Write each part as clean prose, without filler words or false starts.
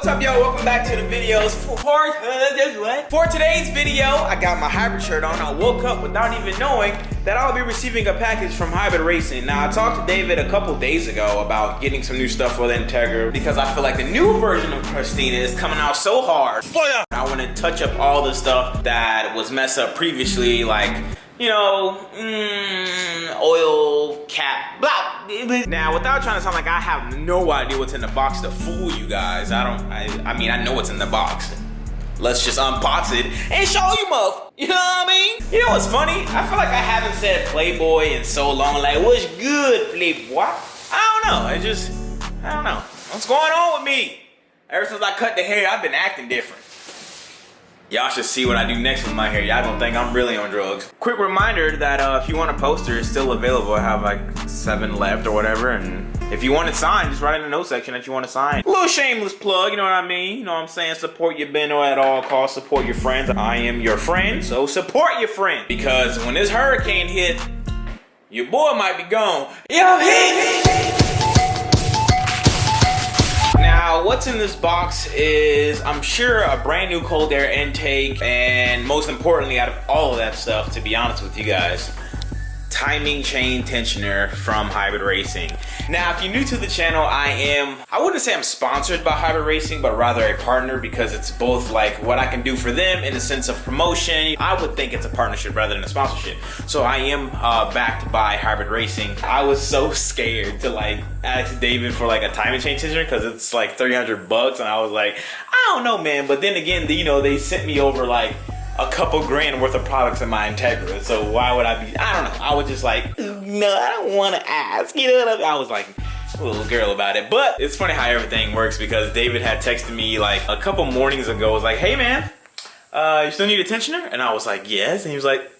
What's up, yo? Welcome back to the videos. For today's video, I got my hybrid shirt on. I woke up without even knowing that I'll be receiving a package from Hybrid Racing. Now, I talked to David a couple days ago about getting some new stuff for the Integra because I feel like the new version of Crustina is coming out so hard. Fire! I want to touch up all the stuff that was messed up previously, like, you know, oil cap, blah. Now, without trying to sound like I have no idea what's in the box to fool you guys, I mean, I know what's in the box. Let's just unbox it and show you, muff. You know what I mean? You know what's funny? I feel like I haven't said Playboy in so long. Like, what's good, Playboy? I don't know. I don't know. What's going on with me? Ever since I cut the hair, I've been acting different. Y'all should see what I do next with my hair. Y'all gonna think I'm really on drugs. Quick reminder that if you want a poster, it's still available. I have like 7 left or whatever. And if you want it signed, just write in the note section that you want to sign. A little shameless plug, you know what I mean? You know what I'm saying? Support your bendo at all costs. Support your friends. I am your friend, so support your friend. Because when this hurricane hit, your boy might be gone. Yo, hey! Now, what's in this box is, I'm sure, a brand new cold air intake, and most importantly, out of all of that stuff, to be honest with you guys, timing chain tensioner from Hybrid Racing. Now, if you're new to the channel, I wouldn't say I'm sponsored by Hybrid Racing, but rather a partner, because it's both like what I can do for them in the sense of promotion. I would think it's a partnership rather than a sponsorship. So I am backed by Hybrid Racing. I was so scared to like ask David for like a timing chain tensioner because it's like $300 and I was like, I don't know, man. But then again, you know, they sent me over like a couple grand worth of products in my Integra, so why would I be, I don't know, I was just like, no, I don't want to ask, you know what I mean? I was like a little girl about it. But it's funny how everything works, because David had texted me like a couple mornings ago, was like, hey man, you still need a tensioner? And I was like, yes. And he was like,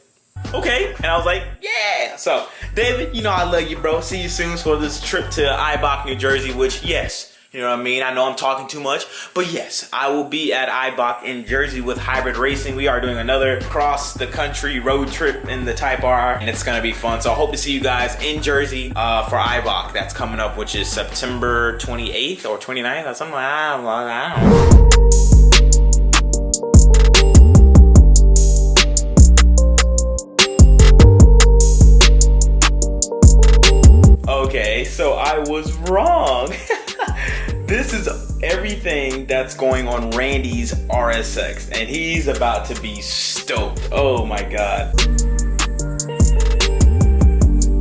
okay. And I was like, yeah. So David, you know I love you, bro. See you soon for this trip to Ibach, New Jersey, which, yes, you know what I mean? I know I'm talking too much, but yes, I will be at Ibach in Jersey with Hybrid Racing. We are doing another cross the country road trip in the Type R, and it's gonna be fun. So I hope to see you guys in Jersey for Ibach. That's coming up, which is September 28th or 29th or something like that. I don't know. Okay, so I was wrong. This is everything that's going on Randy's RSX, and he's about to be stoked. Oh my God.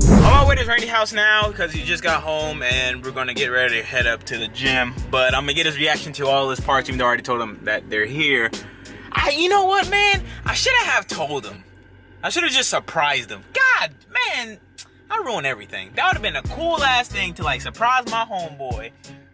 I'm on my way to Randy's house now because he just got home, and we're gonna get ready to head up to the gym. But I'm gonna get his reaction to all his parts, even though I already told him that they're here. You know what, man? I should have told him. I should have just surprised him. God, man, I ruined everything. That would have been a cool ass thing to like surprise my homeboy,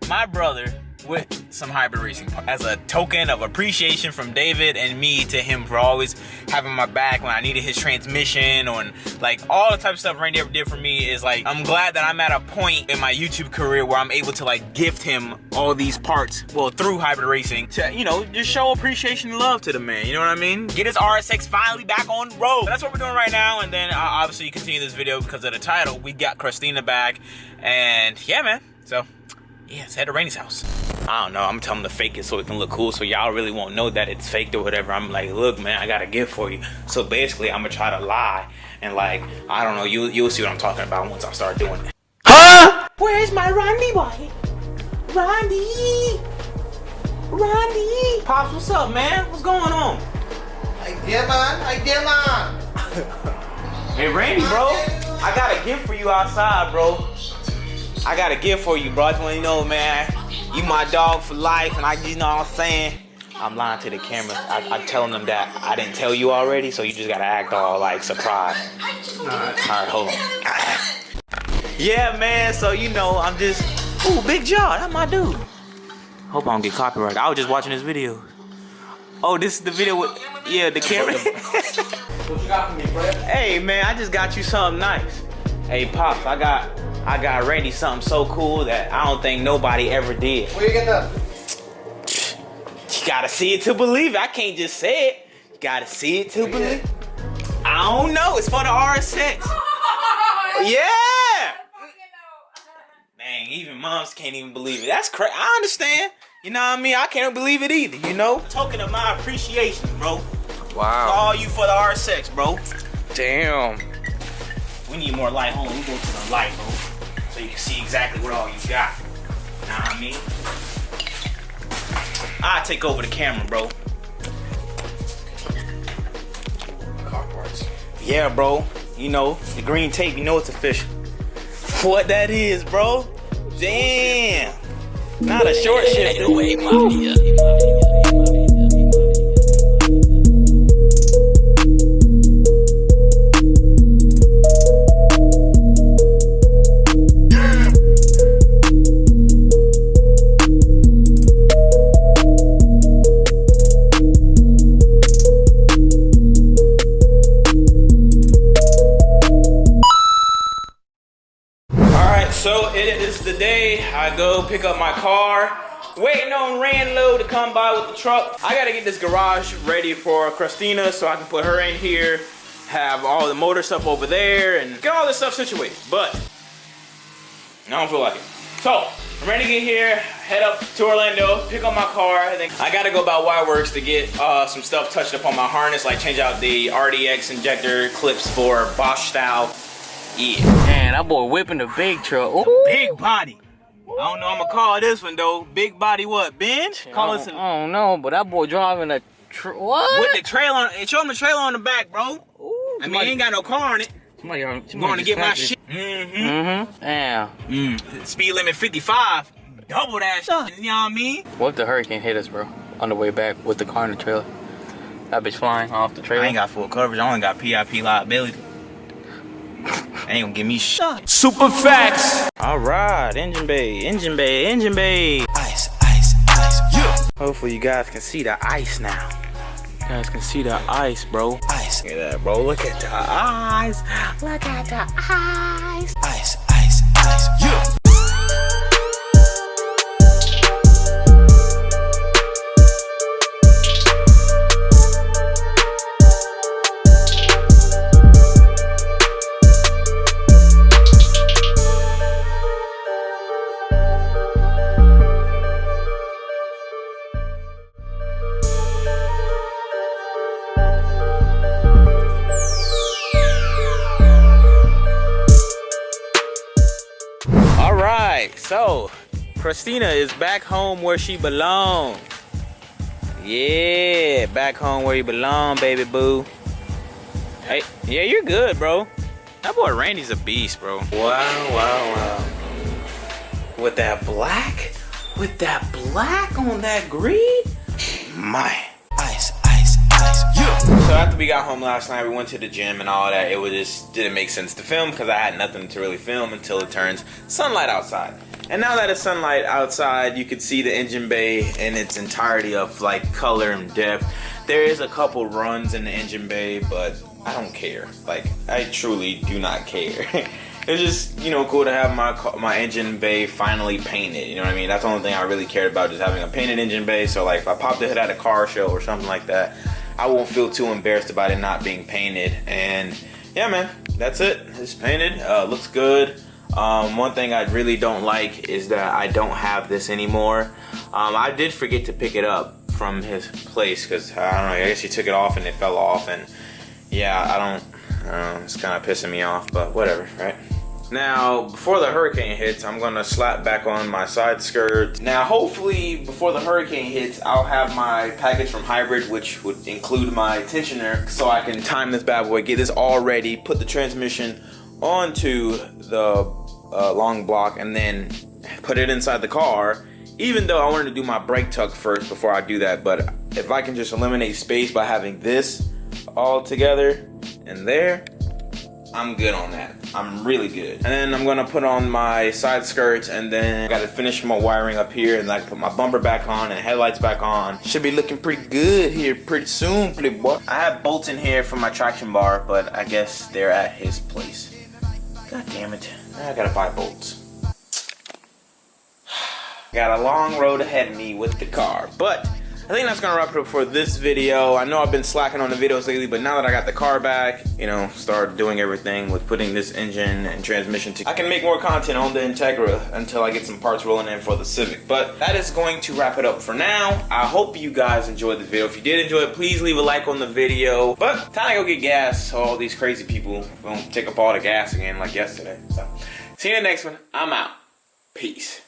my brother, with some Hybrid Racing as a token of appreciation from David and me to him for always having my back when I needed his transmission, or like all the type of stuff Randy ever did for me. Is like, I'm glad that I'm at a point in my YouTube career where I'm able to like gift him all these parts, well, through Hybrid Racing, to, you know, just show appreciation and love to the man, you know what I mean? Get his RSX finally back on the road. So that's what we're doing right now, and then obviously you continue this video because of the title. We got Crustina back, and yeah, man, so yeah, let's head to Randy's house. I don't know, I'm telling him to fake it so it can look cool, so y'all really won't know that it's faked or whatever. I'm like, look, man, I got a gift for you. So basically, I'm gonna try to lie, and like, I don't know, you'll see what I'm talking about once I start doing it. Huh? Where's my Randy boy? Randy! Pops, what's up, man? What's going on? I did, man. Hey, Randy, bro, I got a gift for you outside, bro. I got a gift for you, bro. I just want you to know, man, you my dog for life, and you know what I'm saying? I'm lying to the camera. I'm telling them that I didn't tell you already, so you just gotta act all like surprised. Alright, hold on. Yeah, man, so you know, I'm just, ooh, Big Jaw, that's my dude. Hope I don't get copyrighted. I was just watching this video. Oh, this is the video with, yeah, the camera. What you got for me, bro? Hey, man, I just got you something nice. Hey, Pops, I got Randy something so cool that I don't think nobody ever did. Where you get that? You gotta see it to believe it. I can't just say it. You gotta see it to believe it. I don't know. It's for the RSX. Yeah. Dang, even moms can't even believe it. That's crazy. I understand. You know what I mean? I can't believe it either, you know? Token of my appreciation, bro. Wow. All you for the R6, bro. Damn. We need more light. Hold on, we go to the light, bro. So you can see exactly what all you got. You know what I mean? I'll take over the camera, bro. Car parts. Yeah, bro. You know, the green tape, you know it's official. What that is, bro? Damn. Not a short shifter. So it is the day I go pick up my car. Waiting on Ranlo to come by with the truck. I gotta get this garage ready for Crustina so I can put her in here, have all the motor stuff over there, and get all this stuff situated. But I don't feel like it. So I'm ready to get here, head up to Orlando, pick up my car. I gotta go by Y-Works to get some stuff touched up on my harness, like change out the RDX injector clips for Bosch style. Yeah. Man, that boy whipping the big truck. Ooh. Big body. I don't know. I'm gonna call this one though. Big body what? Bench? Call it. I don't know, but that boy driving a what? With the trailer on. Show him the trailer on the back, bro. Ooh, I mean, he ain't got no car on it. Somebody going to get my shit. Yeah. Speed limit 55. Double that shit. You know what I mean? What if the hurricane hit us, bro? On the way back with the car in the trailer. That bitch flying off the trailer. I ain't got full coverage. I only got PIP liability. Ain't gonna give me shit. Super facts. All right, engine bay, engine bay, engine bay. Ice, ice, ice. Yeah. Hopefully you guys can see the ice now. You guys can see the ice, bro. Ice. Look at that, bro. Look at the ice. Look at the ice. Ice, ice, ice. Yeah. So, Crustina is back home where she belongs. Yeah, back home where you belong, baby boo. Hey, yeah, you're good, bro. That boy Randy's a beast, bro. Wow. With that black? With that black on that green? My. Ice, ice, ice. Yeah. So after we got home last night, we went to the gym and all that. It was just didn't make sense to film because I had nothing to really film until it turns sunlight outside. And now that it's sunlight outside, you can see the engine bay in its entirety of like color and depth. There is a couple runs in the engine bay, but I don't care. Like, I truly do not care. It's just, you know, cool to have my engine bay finally painted. You know what I mean? That's the only thing I really cared about, just having a painted engine bay. So like, if I pop the hood at a car show or something like that, I won't feel too embarrassed about it not being painted. And yeah, man, that's it. It's painted. Looks good. One thing I really don't like is that I don't have this anymore. I did forget to pick it up from his place because I don't know, I guess he took it off and it fell off, and yeah, I don't know, it's kind of pissing me off, but whatever, right? Now, before the hurricane hits, I'm gonna slap back on my side skirt. Now, hopefully, before the hurricane hits, I'll have my package from Hybrid, which would include my tensioner, so I can time this bad boy, get this all ready, put the transmission onto the long block, and then put it inside the car. Even though I wanted to do my brake tuck first before I do that, but if I can just eliminate space by having this all together and there, I'm good on that. I'm really good. And then I'm gonna put on my side skirts, and then I gotta finish my wiring up here, and like put my bumper back on and headlights back on. Should be looking pretty good here pretty soon, boy. I have bolts in here for my traction bar, but I guess they're at his place. God damn it. Now I gotta buy bolts. Got a long road ahead of me with the car, but I think that's gonna wrap it up for this video. I know I've been slacking on the videos lately, but now that I got the car back, you know, start doing everything with putting this engine and transmission together, I can make more content on the Integra until I get some parts rolling in for the Civic. But that is going to wrap it up for now. I hope you guys enjoyed the video. If you did enjoy it, please leave a like on the video. But time to go get gas so all these crazy people won't take up all the gas again like yesterday. So see you in the next one. I'm out. Peace.